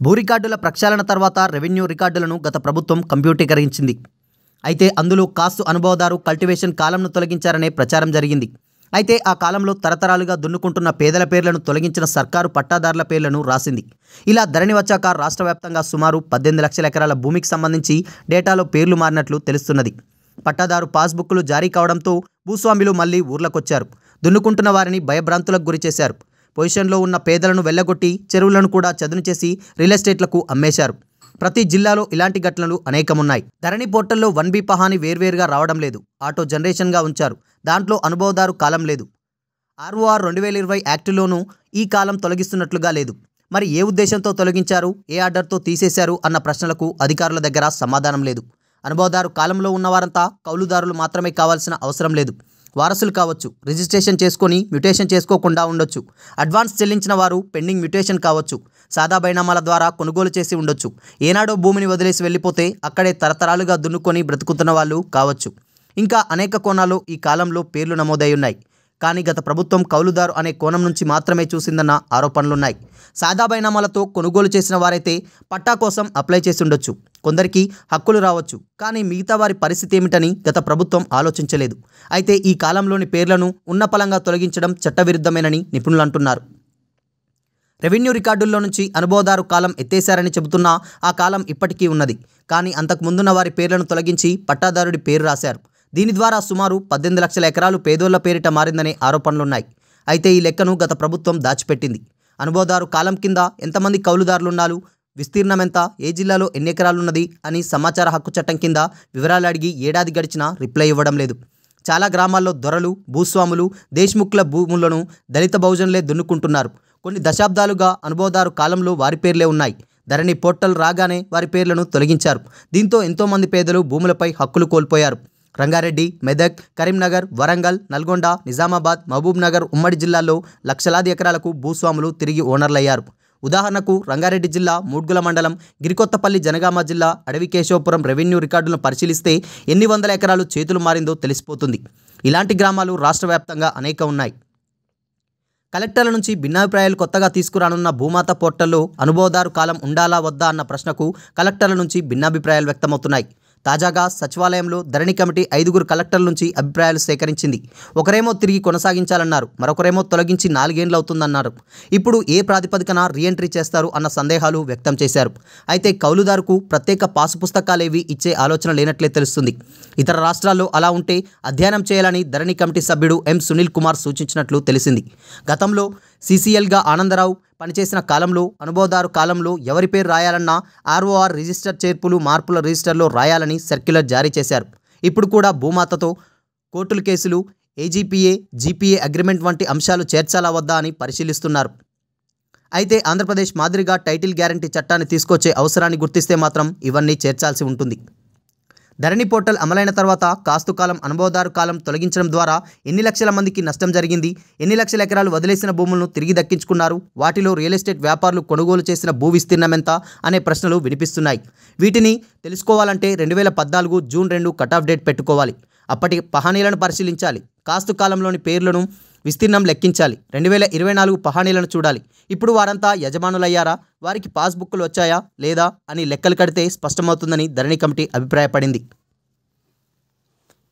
భూ రికార్డుల ప్రక్షాళన తర్వాత రెవెన్యూ రికార్డులను గత ప్రభుత్వం కంప్యూటీకరించింది. అయితే అందులో కాస్తు అనుభవదారు కల్టివేషన్ కాలంను తొలగించారనే ప్రచారం జరిగింది. అయితే ఆ కాలంలో తరతరాలుగా దున్నుకుంటున్న పేదల పేర్లను తొలగించిన సర్కారు పట్టాదారుల పేర్లను రాసింది. ఇలా ధరణి వచ్చాక రాష్ట్ర వ్యాప్తంగా సుమారు 18 లక్షల ఎకరాల భూమికి సంబంధించి డేటాలో పేర్లు మారినట్లు తెలుస్తున్నది. పట్టాదారు పాస్బుక్లు జారీ కావడంతో భూస్వాములు మళ్లీ ఊర్లకొచ్చారు. దున్నుకుంటున్న వారిని భయభ్రాంతులకు గురిచేశారు. పొజిషన్లో ఉన్న పేదలను వెళ్లగొట్టి చెరువులను కూడా చదును చేసి రియల్ ఎస్టేట్లకు అమ్మేశారు. ప్రతి జిల్లాలో ఇలాంటి ఘటనలు అనేకమున్నాయి. ధరణి పోర్టల్లో 1B పహాని వేర్వేరుగా రావడం లేదు. ఆటో జనరేషన్గా ఉంచారు. దాంట్లో అనుభవదారు కాలం లేదు. ROR 2020 యాక్టులోనూ ఈ కాలం తొలగిస్తున్నట్లుగా లేదు. మరి ఏ ఉద్దేశంతో తొలగించారు, ఏ ఆర్డర్తో తీసేశారు అన్న ప్రశ్నలకు అధికారుల దగ్గర సమాధానం లేదు. అనుభవదారు కాలంలో ఉన్నవారంతా కౌలుదారులు మాత్రమే కావాల్సిన అవసరం లేదు. వారసులు కావచ్చు, రిజిస్ట్రేషన్ చేసుకొని మ్యూటేషన్ చేసుకోకుండా ఉండొచ్చు. అడ్వాన్స్ చెల్లించిన వారు పెండింగ్ మ్యూటేషన్ కావచ్చు. సాదా బైనామాల ద్వారా కొనుగోలు చేసి ఉండొచ్చు. ఏనాడో భూమిని వదిలేసి వెళ్ళిపోతే అక్కడే తరతరాలుగా దున్నుకొని బ్రతుకుతున్న వాళ్ళు కావచ్చు. ఇంకా అనేక కోణాల్లో ఈ కాలంలో పేర్లు నమోదై ఉన్నాయి. కానీ గత ప్రభుత్వం కౌలుదారు అనే కోణం నుంచి మాత్రమే చూసిందన్న ఆరోపణలున్నాయి. సాదా బైనామాలతో కొనుగోలు చేసిన వారైతే పట్టా కోసం అప్లై చేసి ఉండొచ్చు. కొందరికి హక్కులు రావచ్చు. కానీ మిగతా వారి పరిస్థితి ఏమిటని గత ప్రభుత్వం ఆలోచించలేదు. అయితే ఈ కాలంలోని పేర్లను ఉన్నపలంగా తొలగించడం చట్టవిరుద్ధమేనని నిపుణులు అంటున్నారు. రెవెన్యూ రికార్డుల్లో నుంచి అనుభవదారు కాలం ఎత్తేశారని చెబుతున్నా ఆ కాలం ఇప్పటికీ ఉన్నది. కానీ అంతకుముందున్న వారి పేర్లను తొలగించి పట్టాదారుడి పేరు రాశారు. దీని ద్వారా సుమారు 18 లక్షల ఎకరాలు పేదోళ్ల పేరిట మారిందనే ఆరోపణలున్నాయి. అయితే ఈ లెక్కను గత ప్రభుత్వం దాచిపెట్టింది. అనుభవదారు కాలం కింద ఎంతమంది కౌలుదారులున్నారు, విస్తీర్ణం ఎంత, ఏ జిల్లాలో ఎన్ని ఎకరాలున్నది అని సమాచార హక్కు చట్టం కింద వివరాలు అడిగి ఏడాది గడిచినా రిప్లై ఇవ్వడం లేదు. చాలా గ్రామాల్లో దొరలు, భూస్వాములు, దేశ్ముఖ్ల భూములను దళిత బహుజనులే దున్నుకుంటున్నారు. కొన్ని దశాబ్దాలుగా అనుభవదారు కాలంలో వారి పేర్లే ఉన్నాయి. ధరణి పోర్టల్ రాగానే వారి పేర్లను తొలగించారు. దీంతో ఎంతోమంది పేదలు భూములపై హక్కులు కోల్పోయారు. రంగారెడ్డి, మెదక్, కరీంనగర్, వరంగల్, నల్గొండ, నిజామాబాద్, మహబూబ్ నగర్ ఉమ్మడి జిల్లాల్లో లక్షలాది ఎకరాలకు భూస్వాములు తిరిగి ఓనర్లయ్యారు. ఉదాహరణకు రంగారెడ్డి జిల్లా మూడ్గుల మండలం, గిరికొత్తపల్లి, జనగామ జిల్లా అడవికేశవపురం రెవెన్యూ రికార్డులను పరిశీలిస్తే ఎన్ని వందల ఎకరాలు చేతులు మారిందో తెలిసిపోతుంది. ఇలాంటి గ్రామాలు రాష్ట్ర వ్యాప్తంగా అనేక ఉన్నాయి. కలెక్టర్ల నుంచి భిన్నాభిప్రాయాలు కొత్తగా తీసుకురానున్న భూమాత పోర్టల్లో అనుభవదారు కాలం ఉండాలా వద్దా అన్న ప్రశ్నకు కలెక్టర్ల నుంచి భిన్నాభిప్రాయాలు వ్యక్తమవుతున్నాయి. తాజాగా సచివాలయంలో ధరణి కమిటీ 5 కలెక్టర్ల నుంచి అభిప్రాయాలు సేకరించింది. ఒకరేమో తిరిగి కొనసాగించాలన్నారు, మరొకరేమో తొలగించి 4 ఏళ్ళు అవుతుందన్నారు. ఇప్పుడు ఏ ప్రాతిపదికన రీఎంట్రీ చేస్తారు అన్న సందేహాలు వ్యక్తం చేశారు. అయితే కౌలుదారుకు ప్రత్యేక పాసు పుస్తకాలేవి ఇచ్చే ఆలోచన లేనట్లే తెలుస్తుంది. ఇతర రాష్ట్రాల్లో అలా ఉంటే అధ్యయనం చేయాలని ధరణి కమిటీ సభ్యుడు ఎం సునీల్ కుమార్ సూచించినట్లు తెలిసింది. గతంలో CCLగా ఆనందరావు పనిచేసిన కాలంలో అనుభవదారు కాలంలో ఎవరి పేరు రాయాలన్నా ROR రిజిస్టర్ చేర్పులు మార్పుల రిజిస్టర్లో రాయాలని సర్క్యులర్ జారీ చేశారు. ఇప్పుడు కూడా భూమాతతో కోర్టుల కేసులు, AGPA, GPA అగ్రిమెంట్ వంటి అంశాలు చేర్చాలా వద్దా అని పరిశీలిస్తున్నారు. అయితే ఆంధ్రప్రదేశ్ మాదిరిగా టైటిల్ గ్యారంటీ చట్టాన్ని తీసుకొచ్చే అవసరాన్ని గుర్తిస్తే మాత్రం ఇవన్నీ చేర్చాల్సి ఉంటుంది. ధరణి పోర్టల్ అమలైన తర్వాత కాస్తు కాలం, అనుభవదారు కాలం తొలగించడం ద్వారా ఎన్ని లక్షల మందికి నష్టం జరిగింది, ఎన్ని లక్షల ఎకరాలు వదిలేసిన భూములను తిరిగి దక్కించుకున్నారు, వాటిలో రియల్ ఎస్టేట్ వ్యాపారులు కొనుగోలు చేసిన భూ విస్తీర్ణం ఎంత అనే ప్రశ్నలు వినిపిస్తున్నాయి. వీటిని తెలుసుకోవాలంటే 2014 జూన్ 2 కటాఫ్ డేట్ పెట్టుకోవాలి. అప్పటి పహానీలను పరిశీలించాలి. కాస్తు కాలంలోని పేర్లను, విస్తీర్ణం లెక్కించాలి. 2024 పహానీలను చూడాలి. ఇప్పుడు వారంతా యజమానులయ్యారా, వారికి పాస్బుక్లు వచ్చాయా లేదా అని లెక్కలు కడితే స్పష్టమవుతుందని ధరణి కమిటీ అభిప్రాయపడింది.